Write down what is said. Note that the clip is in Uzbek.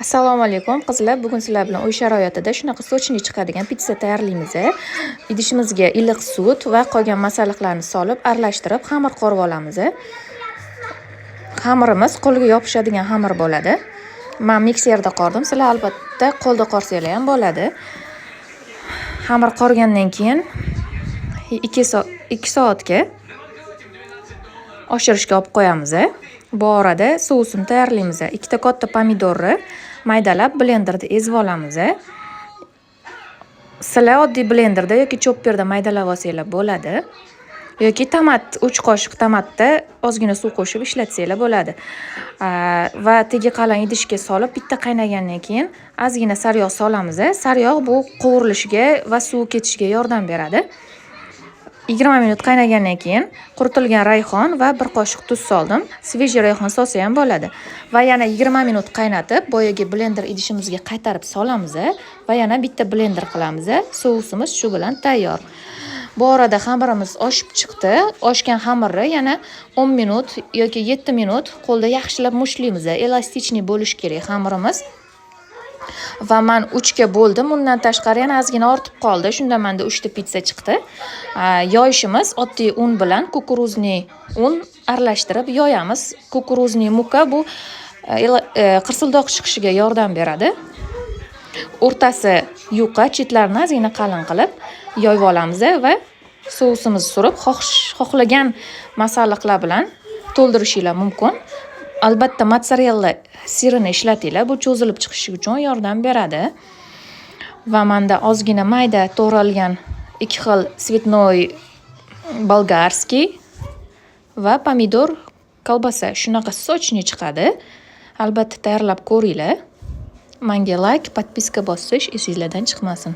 Assalomu alaykum qizlar. Bugun sizlar bilan uy sharoitida shunaqa sochni chiqadigan pitsa tayyorlaymiz. Idishimizga iliq sut va qolgan masalliqlarni solib, aralashtirib, xamir qorib olamiz. Xamirimiz qo'lga yopishadigan xamir bo'ladi. Men mikserda qordim. Sizlar albatta qo'lda qorsanglar ham bo'ladi. Xamir qorgandan keyin 2 soatga oshirishga olib qo'yamiz. Bu orada sousini tayyorlaymiz. 2 ta katta pomidorni maydalab blenderda ezib olamiz. Sizlar oddiy blenderda yoki chopperda maydalab olsanglar bo'ladi. Yoki tomat, 3 qoshiq tomatda ozgina suv qo'shib ishlatsanglar bo'ladi. Va tegi qalin idishga solib, bitta qaynagandan keyin ozgina sariyog' solamiz. Sariyog' bu qovurilishiga va suv ketishiga yordam beradi. 20 minut qaynagandan keyin quritilgan rayhon va 1 qoshiq tuz soldim. Svejiy rayhon solsa ham bo'ladi. Va yana 20 minut qaynatib, boyagi blender idishimizga qaytarib solamiz va yana bitta blender qilamiz. Sousimiz shu bilan tayyor. Bu orada xamirimiz oshib chiqdi. Oshgan xamirni yana 10 minut yoki 7 minut qo'lda yaxshilab mushlaymiz. Elastichniy bo'lish kerak xamirimiz. Va men 3 ga bo'ldim. Undan tashqari yana ozgina ortib qoldi. Shunda menda 3 ta pitsa chiqdi. Yoyishimiz oddiy un bilan kukuruzli un aralashtirib yoyamiz. Kukuruzli muka bu qirsildoq chiqishiga yordam beradi. O'rtasi yuqa, chetlarini ozgina qalin qilib yoyib olamiz va sousimizni surib, xohlagan masalliqlar bilan to'ldirishingiz mumkin. Albatta mozzarella sirini ishlatinglar, bu cho'zilib chiqishi uchun yordam beradi. Va menda ozgina mayda to'g'ralgan 2 xil svetnoy bolgarskiy va pomidor kolbasa. Shunaqa sochni chiqadi. Albatta tayyorlab ko'ringlar. Menga like, podpiska bosish esingizdan chiqmasin.